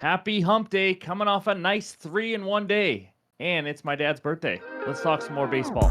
Happy hump day, coming off a nice 3-in-1 day. And it's my dad's birthday. Let's talk some more baseball.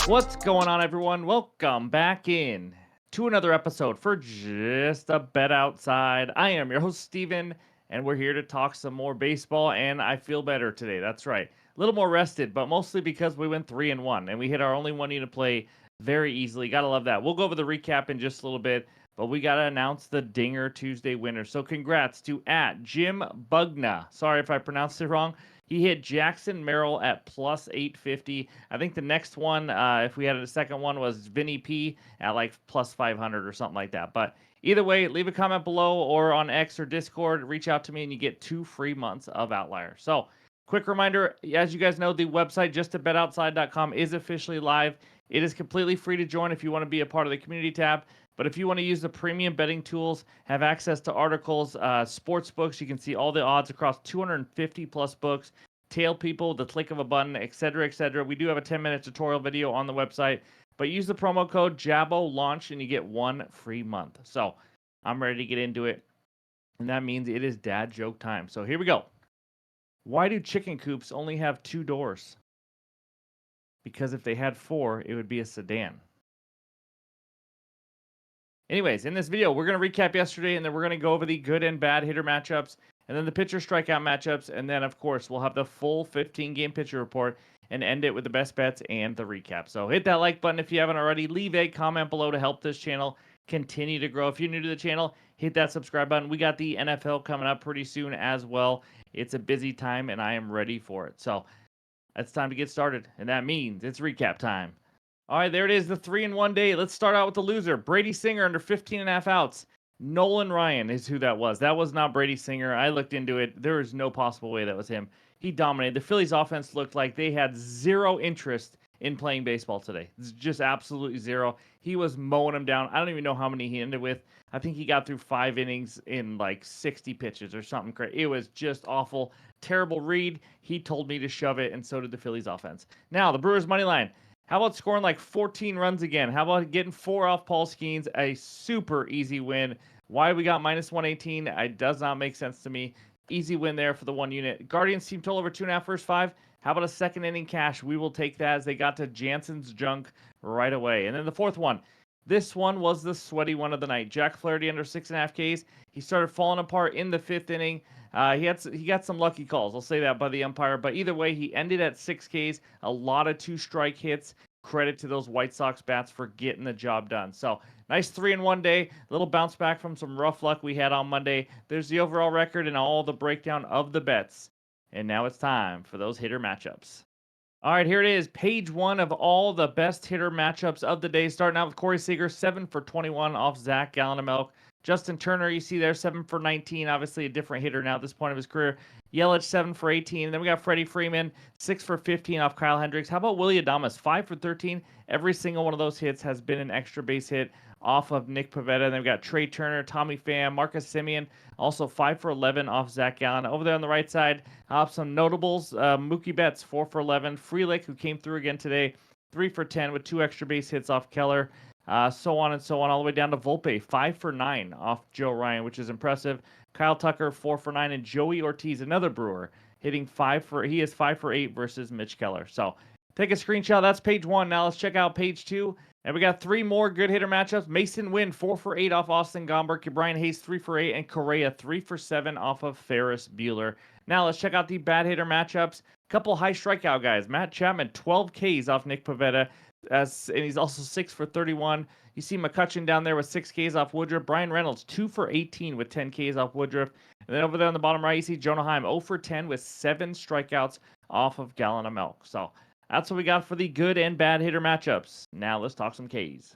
What's going on, everyone? Welcome back in to another episode for Just a Bet Outside. I am your host, Steven, and we're here to talk some more baseball, and I feel better today. That's right. A little more rested, but mostly because we went 3-1, and we hit our only one unit play very easily. Gotta love that. We'll go over the recap in just a little bit, but we gotta announce the Dinger Tuesday winner. So congrats to @Jim Bugna. Sorry if I pronounced it wrong. He hit Jackson Merrill at plus 850. I think the next one, if we had a second one, was Vinny P at like plus 500 or something like that. But either way, leave a comment below or on X or Discord. Reach out to me and you get 2 free months of Outlier. So quick reminder, as you guys know, the website justabetoutside.com is officially live. It is completely free to join if you want to be a part of the community tab. But if you want to use the premium betting tools, have access to articles, sports books, you can see all the odds across 250 plus books, tail people with the click of a button, etc., etc. We do have a 10-minute tutorial video on the website, but use the promo code JABOLAUNCH and you get 1 free month. So I'm ready to get into it, and that means it is dad joke time. So here we go. Why do chicken coops only have 2 doors? Because if they had 4, it would be a sedan. Anyways, in this video, we're going to recap yesterday, and then we're going to go over the good and bad hitter matchups, and then the pitcher strikeout matchups, and then, of course, we'll have the full 15-game pitcher report and end it with the best bets and the recap. So hit that like button if you haven't already. Leave a comment below to help this channel continue to grow. If you're new to the channel, hit that subscribe button. We got the NFL coming up pretty soon as well. It's a busy time, and I am ready for it. So it's time to get started, and that means it's recap time. All right, there it is, the 3-in-1 day. Let's start out with the loser. Brady Singer under 15.5 outs. Nolan Ryan is who that was. That was not Brady Singer. I looked into it. There is no possible way that was him. He dominated. The Phillies offense looked like they had zero interest in playing baseball today. It's just absolutely zero. He was mowing them down. I don't even know how many he ended with. I think he got through 5 innings in like 60 pitches or something crazy. It was just awful. Terrible read. He told me to shove it, and so did the Phillies offense. Now, the Brewers' money line. How about scoring like 14 runs again? How about getting 4 off Paul Skeens? A super easy win. Why we got minus 118, it does not make sense to me. Easy win there for the 1 unit. Guardians team total over 2.5 first 5. How about a second inning cash? We will take that as they got to Jansen's junk right away. And then the 4th one. This one was the sweaty one of the night. Jack Flaherty under 6.5 Ks. He started falling apart in the 5th inning. He got some lucky calls, I'll say that, by the umpire. But either way, he ended at 6 Ks. A lot of 2-strike hits. Credit to those White Sox bats for getting the job done. So nice 3-in-1 day. A little bounce back from some rough luck we had on Monday. There's the overall record and all the breakdown of the bets. And now it's time for those hitter matchups. All right, here it is. Page 1 of all the best hitter matchups of the day. Starting out with Corey Seager, 7 for 21 off Zach Gallon of Milk. Justin Turner, you see there, 7 for 19. Obviously a different hitter now at this point of his career. Yelich, 7 for 18. And then we got Freddie Freeman, 6 for 15 off Kyle Hendricks. How about Willie Adames, 5 for 13? Every single one of those hits has been an extra base hit off of Nick Pivetta. And then we got Trey Turner, Tommy Pham, Marcus Semien, also 5 for 11 off Zach Gallen. Over there on the right side, some notables. Mookie Betts, 4 for 11. Frelick, who came through again today, 3 for 10 with 2 extra base hits off Keller. So on and so on, all the way down to Volpe, 5 for 9 off Joe Ryan, which is impressive. Kyle Tucker, 4 for 9, and Joey Ortiz, another Brewer, hitting 5 for 8 versus Mitch Keller. So take a screenshot. That's page 1. Now let's check out page 2. And we got 3 more good hitter matchups. Mason Wynn, 4 for 8 off Austin Gomberg. Brian Hayes, 3 for 8, and Correa, 3 for 7 off of Ferris Bueller. Now let's check out the bad hitter matchups. Couple high strikeout guys. Matt Chapman, 12 Ks off Nick Pivetta. And he's also 6 for 31. You see McCutcheon down there with 6 Ks off Woodruff. Brian Reynolds, 2 for 18 with 10 Ks off Woodruff. And then over there on the bottom right, you see Jonah Heim, 0 for 10 with 7 strikeouts off of Gallon of Milk. So that's what we got for the good and bad hitter matchups. Now let's talk some Ks.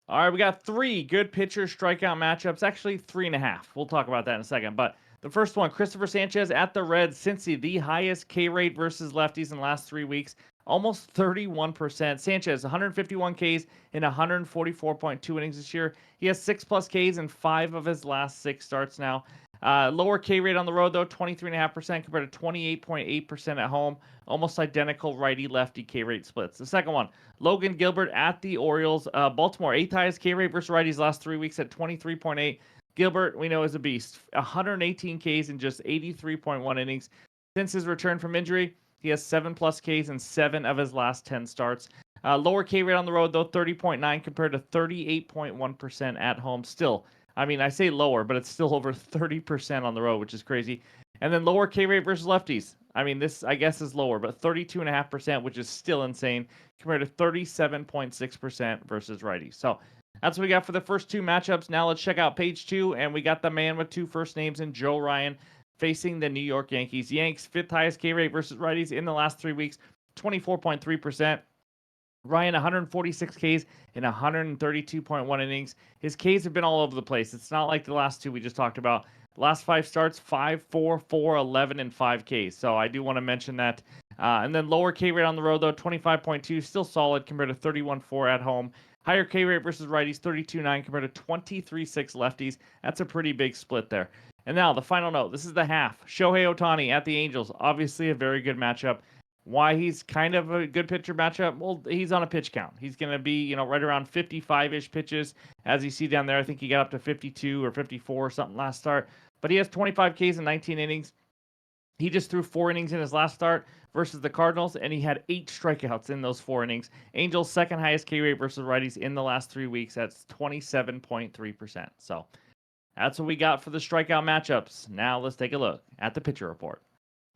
All right, we got 3 good pitcher strikeout matchups. Actually, 3.5. We'll talk about that in a second. But the first one, Christopher Sanchez at the Reds. Cincy, the highest K rate versus lefties in the last 3 weeks. Almost 31%. Sanchez, 151 Ks in 144.2 innings this year. He has 6+ Ks in 5 of his last 6 starts now. Lower K rate on the road, though, 23.5% compared to 28.8% at home. Almost identical righty-lefty K rate splits. The second one, Logan Gilbert at the Orioles. Baltimore, 8th highest K rate versus righties last 3 weeks at 23.8. Gilbert, we know, is a beast. 118 Ks in just 83.1 innings. Since his return from injury, he has 7+ Ks in 7 of his last 10 starts. Lower K rate on the road, though, 30.9 compared to 38.1% at home. Still, I mean, I say lower, but it's still over 30% on the road, which is crazy. And then lower K rate versus lefties. I mean, this, I guess, is lower, but 32.5%, which is still insane, compared to 37.6% versus righties. So that's what we got for the first two matchups. Now let's check out page 2, and we got the man with 2 first names in Joe Ryan facing the New York Yankees. Yanks, 5th highest K rate versus righties in the last 3 weeks, 24.3%. Ryan, 146 Ks in 132.1 innings. His Ks have been all over the place. It's not like the last 2 we just talked about. Last 5 starts, 5, 4, 4, 11, and 5 Ks. So I do want to mention that. And then lower K rate on the road, though, 25.2, still solid compared to 31.4 at home. Higher K rate versus righties, 32.9 compared to 23.6 lefties. That's a pretty big split there. And now the final note. This is the half. Shohei Ohtani at the Angels. Obviously a very good matchup. Why he's kind of a good pitcher matchup? Well, he's on a pitch count. He's going to be, right around 55-ish pitches. As you see down there, I think he got up to 52 or 54 or something last start. But he has 25 Ks in 19 innings. He just threw 4 innings in his last start versus the Cardinals, and he had 8 strikeouts in those 4 innings. Angels' second highest K rate versus righties in the last 3 weeks. That's 27.3%. So that's what we got for the strikeout matchups. Now let's take a look at the pitcher report.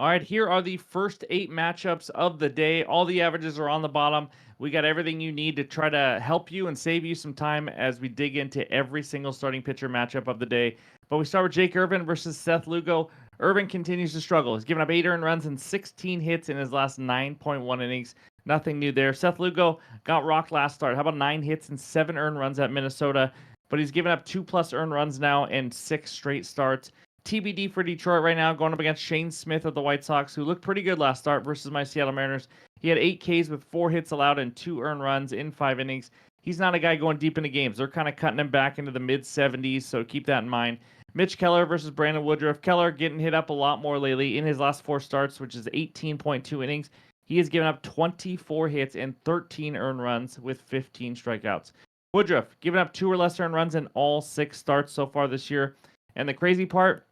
All right, here are the first 8 matchups of the day. All the averages are on the bottom. We got everything you need to try to help you and save you some time as we dig into every single starting pitcher matchup of the day. But we start with Jake Irvin versus Seth Lugo. Irvin continues to struggle. He's given up 8 earned runs and 16 hits in his last 9.1 innings. Nothing new there. Seth Lugo got rocked last start. How about 9 hits and 7 earned runs at Minnesota? But he's given up 2+ earned runs now in 6 straight starts. TBD for Detroit right now, going up against Shane Smith of the White Sox, who looked pretty good last start versus my Seattle Mariners. He had 8 Ks with 4 hits allowed and 2 earned runs in 5 innings. He's not a guy going deep into games. They're kind of cutting him back into the mid-70s, so keep that in mind. Mitch Keller versus Brandon Woodruff. Keller getting hit up a lot more lately in his last 4 starts, which is 18.2 innings. He has given up 24 hits and 13 earned runs with 15 strikeouts. Woodruff giving up 2 or less earned runs in all 6 starts so far this year. And the crazy part,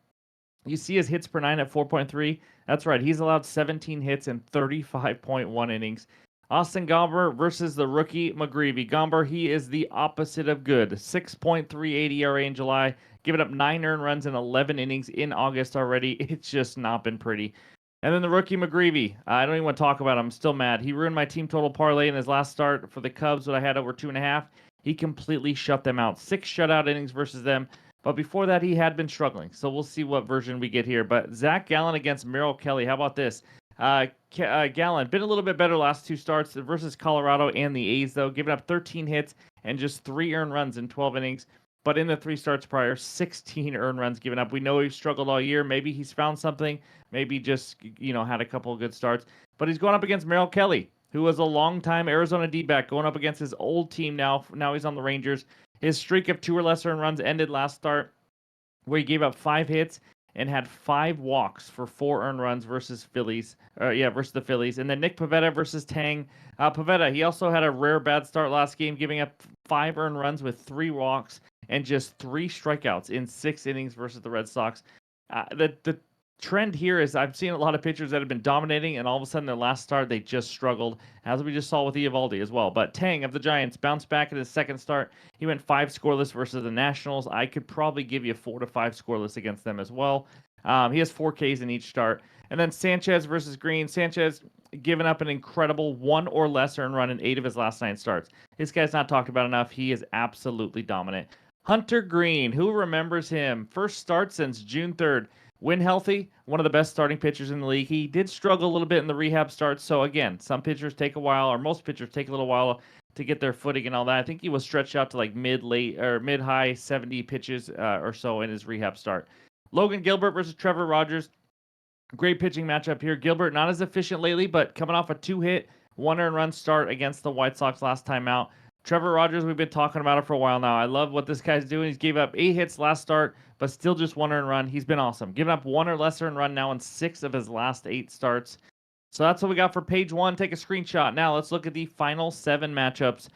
you see his hits per 9 at 4.3. That's right. He's allowed 17 hits in 35.1 innings. Austin Gomber versus the rookie McGreevy. Gomber, he is the opposite of good. 6.38 ERA in July, giving up 9 earned runs in 11 innings in August already. It's just not been pretty. And then the rookie McGreevy. I don't even want to talk about him. I'm still mad. He ruined my team total parlay in his last start for the Cubs that I had over 2.5. He completely shut them out. 6 shutout innings versus them. But before that, he had been struggling. So we'll see what version we get here. But Zach Gallen against Merrill Kelly. How about this? Gallen, been a little bit better last 2 starts versus Colorado and the A's, though. Giving up 13 hits and just 3 earned runs in 12 innings. But in the 3 starts prior, 16 earned runs given up. We know he's struggled all year. Maybe he's found something. Maybe just, had a couple of good starts. But he's going up against Merrill Kelly, who was a longtime Arizona D-back, going up against his old team now. Now he's on the Rangers. His streak of 2 or less earned runs ended last start, where he gave up 5 hits and had 5 walks for 4 earned runs versus versus the Phillies. And then Nick Pivetta versus Tang. Pivetta, he also had a rare bad start last game, giving up 5 earned runs with 3 walks and just 3 strikeouts in 6 innings versus the Red Sox. The trend here is I've seen a lot of pitchers that have been dominating, and all of a sudden their last start they just struggled, as we just saw with Eovaldi as well. But Tang of the Giants bounced back in his second start. He went 5 scoreless versus the Nationals. I could probably give you 4 to 5 scoreless against them as well. He has 4 Ks in each start. And then Sanchez versus Green. Sanchez given up an incredible 1 or less earned run in 8 of his last 9 starts. This guy's not talked about enough. He is absolutely dominant. Hunter Green, who remembers him? First start since June 3rd. When healthy, one of the best starting pitchers in the league. He did struggle a little bit in the rehab starts. So again, some pitchers take a while, or most pitchers take a little while to get their footing and all that. I think he was stretched out to like mid-high 70 pitches or so in his rehab start. Logan Gilbert versus Trevor Rogers. Great pitching matchup here. Gilbert not as efficient lately, but coming off a 2-hit, 1 earned run start against the White Sox last time out. Trevor Rogers, we've been talking about it for a while now. I love what this guy's doing. He's gave up 8 hits last start, but still just 1 earned run. He's been awesome. Giving up 1 or less earned run now in 6 of his last 8 starts. So that's what we got for page 1. Take a screenshot. Now let's look at the final 7 matchups.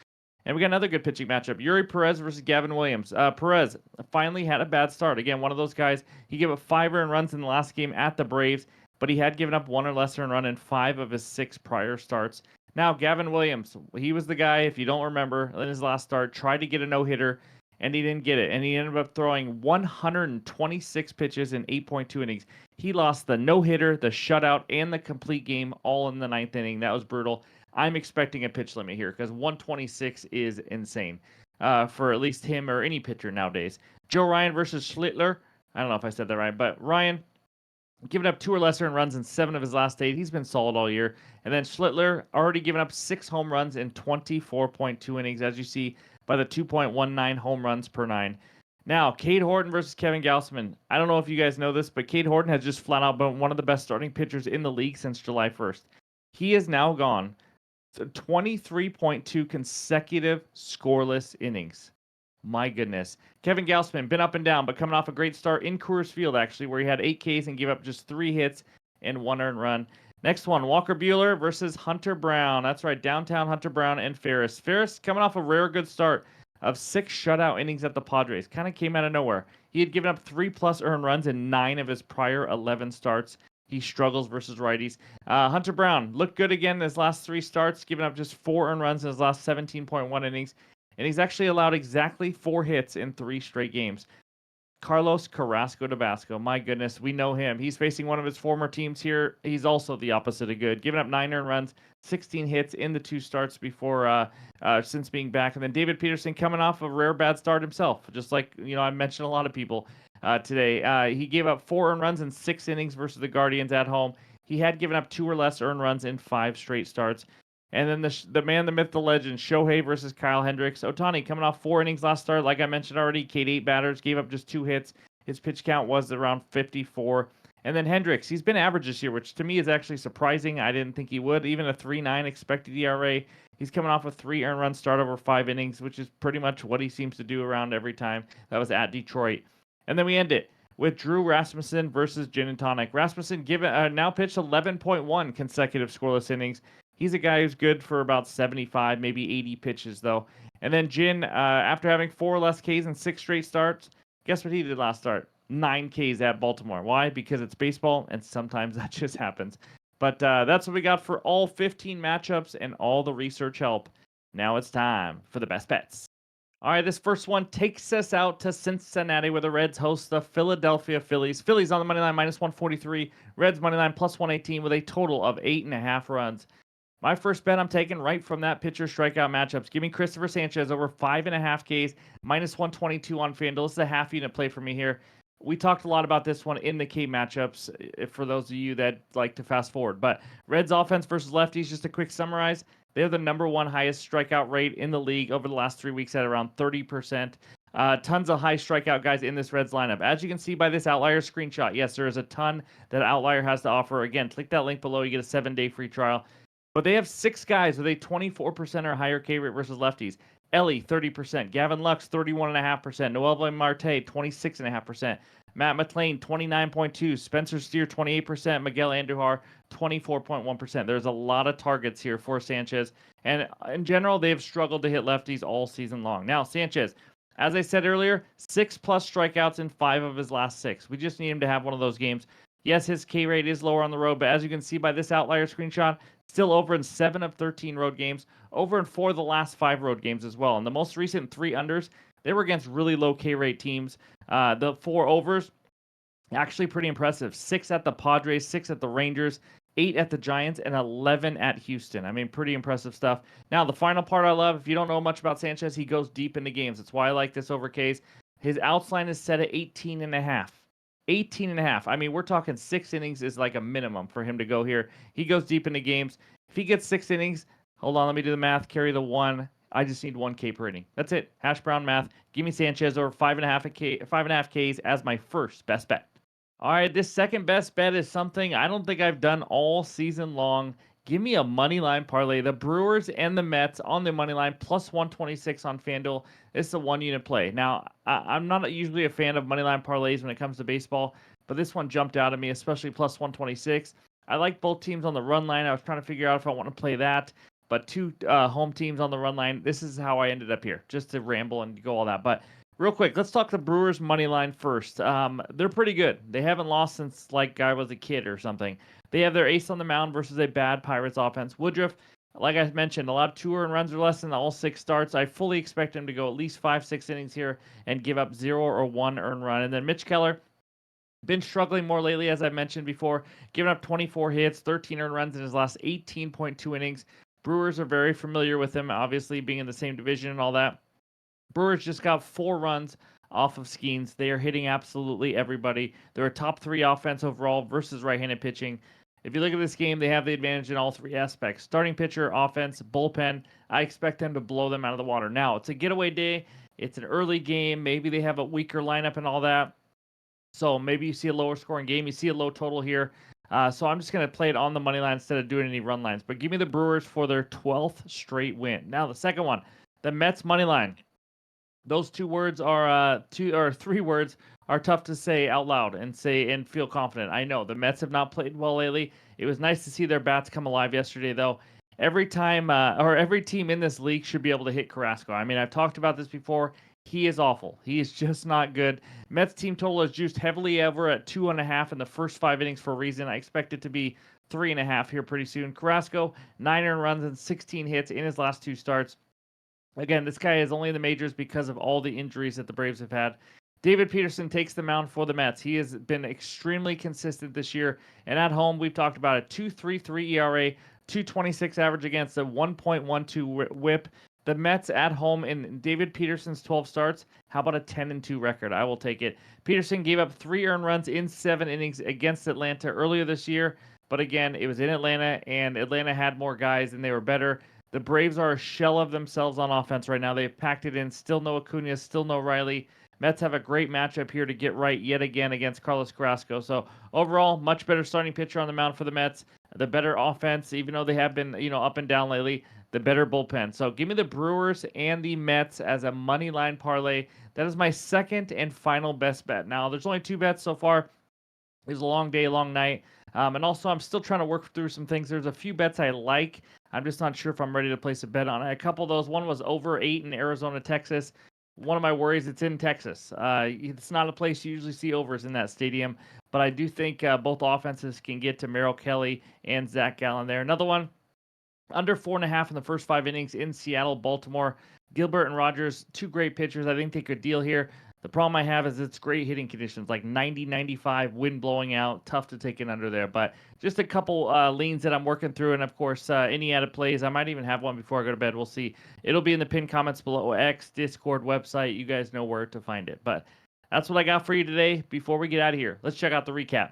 And we got another good pitching matchup. Yuri Perez versus Gavin Williams. Perez finally had a bad start. Again, one of those guys, he gave up 5 earned runs in the last game at the Braves, but he had given up 1 or less earned run in 5 of his 6 prior starts. Now, Gavin Williams, he was the guy, if you don't remember, in his last start, tried to get a no-hitter, and he didn't get it. And he ended up throwing 126 pitches in 8.2 innings. He lost the no-hitter, the shutout, and the complete game all in the 9th inning. That was brutal. I'm expecting a pitch limit here because 126 is insane for at least him or any pitcher nowadays. Joe Ryan versus Schlittler. I don't know if I said that right, but Ryan giving up 2 or less earned runs in 7 of his last 8. He's been solid all year. And then Schlittler already given up 6 home runs in 24.2 innings, as you see by the 2.19 home runs per 9. Now, Cade Horton versus Kevin Gausman. I don't know if you guys know this, but Cade Horton has just flat out been one of the best starting pitchers in the league since July 1st. He has now gone 23.2 consecutive scoreless innings. My goodness. Kevin Gausman, been up and down, but coming off a great start in Coors Field, actually, where he had 8 Ks and gave up just 3 hits and 1 earned run. Next one, Walker Buehler versus Hunter Brown. That's right, downtown Hunter Brown and Ferris. Ferris coming off a rare good start of 6 shutout innings at the Padres. Kind of came out of nowhere. He had given up 3+ earned runs in 9 of his prior 11 starts. He struggles versus righties. Hunter Brown looked good again in his last 3 starts, giving up just 4 earned runs in his last 17.1 innings. And he's actually allowed exactly 4 hits in 3 straight games. Carlos Carrasco Tabasco, my goodness, we know him. He's facing one of his former teams here. He's also the opposite of good, giving up 9 earned runs, 16 hits in the 2 starts before since being back. And then David Peterson coming off a rare bad start himself, just like I mentioned a lot of people today. He gave up 4 earned runs in 6 innings versus the Guardians at home. He had given up 2 or less earned runs in 5 straight starts. And then the man, the myth, the legend, Shohei versus Kyle Hendricks. Ohtani coming off 4 innings last start. Like I mentioned already, K'd 8 batters, gave up just 2 hits. His pitch count was around 54. And then Hendricks, he's been average this year, which to me is actually surprising. I didn't think he would. Even a 3.9 expected ERA. He's coming off a 3 earned run start over 5 innings, which is pretty much what he seems to do around every time. That was at Detroit. And then we end it with Drew Rasmussen versus Gin and Tonic. Rasmussen now pitched 11.1 consecutive scoreless innings. He's a guy who's good for about 75, maybe 80 pitches, though. And then Jin, after having 4 or less Ks in 6 straight starts, guess what he did last start? 9 Ks at Baltimore. Why? Because it's baseball, and sometimes that just happens. But that's what we got for all 15 matchups and all the research help. Now it's time for the best bets. All right, this first one takes us out to Cincinnati, where the Reds host the Philadelphia Phillies. Phillies on the money line, -143. Reds money line, +118, with a total of 8.5 runs. My first bet I'm taking right from that pitcher strikeout matchups. Give me Christopher Sanchez over 5.5 Ks, -122 on FanDuel. This is a half unit play for me here. We talked a lot about this one in the K matchups for those of you that like to fast forward. But Reds offense versus lefties, just a quick summarize. They're the #1 highest strikeout rate in the league over the last 3 weeks at around 30%. Tons of high strikeout guys in this Reds lineup. As you can see by this Outlier screenshot, yes, there is a ton that Outlier has to offer. Again, click that link below. You get a 7-day free trial. But they have 6 guys with a 24% or higher K rate versus lefties. Ellie, 30%. Gavin Lux, 31.5%. Noel Marte, 26.5%. Matt McLean, 29.2%. Spencer Steer, 28%. Miguel Andujar, 24.1%. There's a lot of targets here for Sanchez. And in general, they have struggled to hit lefties all season long. Now, Sanchez, as I said earlier, 6+ strikeouts in 5 of his last 6. We just need him to have one of those games. Yes, his K rate is lower on the road, but as you can see by this Outlier screenshot, still over in 7 of 13 road games, over in 4 of the last 5 road games as well. And the most recent 3 unders, they were against really low K rate teams. The 4 overs, actually pretty impressive. 6 at the Padres, 6 at the Rangers, 8 at the Giants, and 11 at Houston. I mean, pretty impressive stuff. Now, the final part I love, if you don't know much about Sanchez, he goes deep into games. That's why I like this over Ks. His outs line is set at 18.5. 18.5. I mean, we're talking 6 innings is like a minimum for him to go here. He goes deep into games. If he gets 6 innings, hold on, let me do the math. Carry the 1. I just need 1 K per inning. That's it. Hash brown math. Give me Sanchez over 5.5 Ks as my first best bet. All right, this second best bet is something I don't think I've done all season long Give me a money line parlay. The Brewers and the Mets on the money line plus 126 on FanDuel. It's a one unit play. Now, I'm not usually a fan of money line parlays when it comes to baseball, but this one jumped out at me, especially plus 126. I like both teams on the run line. I was trying to figure out if I want to play that, but two home teams on the run line. This is how I ended up here, just to ramble and go all that. But real quick, let's talk the Brewers money line first. They're pretty good. They haven't lost since like I was a kid or something. They have their ace on the mound versus a bad Pirates offense. Woodruff, like I mentioned, allowed 2 earned runs or less in all 6 starts. I fully expect him to go at least 5-6 innings here and give up 0 or 1 earned run. And then Mitch Keller, been struggling more lately, as I mentioned before, giving up 24 hits, 13 earned runs in his last 18.2 innings. Brewers are very familiar with him, obviously being in the same division and all that. Brewers just got 4 runs off of Skeens. They are hitting absolutely everybody. They're a top 3 offense overall versus right-handed pitching. If you look at this game, they have the advantage in all 3 aspects. Starting pitcher, offense, bullpen. I expect them to blow them out of the water. Now, it's a getaway day. It's an early game. Maybe they have a weaker lineup and all that. So maybe you see a lower scoring game. You see a low total here. So I'm just going to play it on the money line instead of doing any run lines. But give me the Brewers for their 12th straight win. Now, the second one, the Mets money line. Those 2 words are 2 or 3 words are tough to say out loud and say and feel confident. I know the Mets have not played well lately. It was nice to see their bats come alive yesterday, though. Every time or every team in this league should be able to hit Carrasco. I mean, I've talked about this before. He is awful. He is just not good. Mets team total is juiced heavily over at 2.5 in the first 5 innings for a reason. I expect it to be 3.5 here pretty soon. Carrasco, 9 earned runs and 16 hits in his last 2 starts. Again, this guy is only in the majors because of all the injuries that the Braves have had. David Peterson takes the mound for the Mets. He has been extremely consistent this year. And at home, we've talked about a 2.33 ERA, 2.26 average against a 1.12 whip. The Mets at home in David Peterson's 12 starts. How about a 10-2 record? I will take it. Peterson gave up 3 earned runs in 7 innings against Atlanta earlier this year. But again, it was in Atlanta, and Atlanta had more guys, and they were better. The Braves are a shell of themselves on offense right now. They've packed it in. Still no Acuna, still no Riley. Mets have a great matchup here to get right yet again against Carlos Carrasco. So overall, much better starting pitcher on the mound for the Mets. The better offense, even though they have been, up and down lately. The better bullpen. So give me the Brewers and the Mets as a money line parlay. That is my second and final best bet. Now, there's only 2 bets so far. It was a long day, long night. And also, I'm still trying to work through some things. There's a few bets I like. I'm just not sure if I'm ready to place a bet on it. A couple of those. One was over 8 in Arizona, Texas. One of my worries, it's in Texas. It's not a place you usually see overs in that stadium. But I do think both offenses can get to Merrill Kelly and Zach Gallen there. Another one, under 4.5 in the first 5 innings in Seattle, Baltimore. Gilbert and Rogers, 2 great pitchers. I think they could deal here. The problem I have is it's great hitting conditions, like 90, 95, wind blowing out. Tough to take it under there. But just a couple leans that I'm working through. And, of course, any added plays. I might even have one before I go to bed. We'll see. It'll be in the pinned comments below. X, Discord, website. You guys know where to find it. But that's what I got for you today. Before we get out of here, let's check out the recap.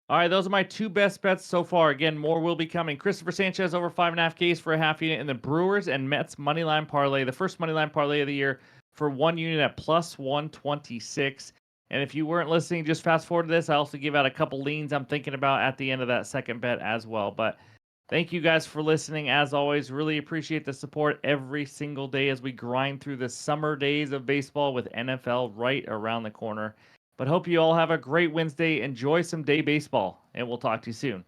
All right, those are my 2 best bets so far. Again, more will be coming. Christopher Sanchez over 5.5 Ks for a half unit in the Brewers and Mets money line parlay, the first money line parlay of the year for 1 unit at plus 126. And if you weren't listening, just fast forward to this. I also give out a couple leans I'm thinking about at the end of that second bet as well. But thank you guys for listening. As always, really appreciate the support every single day as we grind through the summer days of baseball with NFL right around the corner. But hope you all have a great Wednesday. Enjoy some day baseball, and we'll talk to you soon.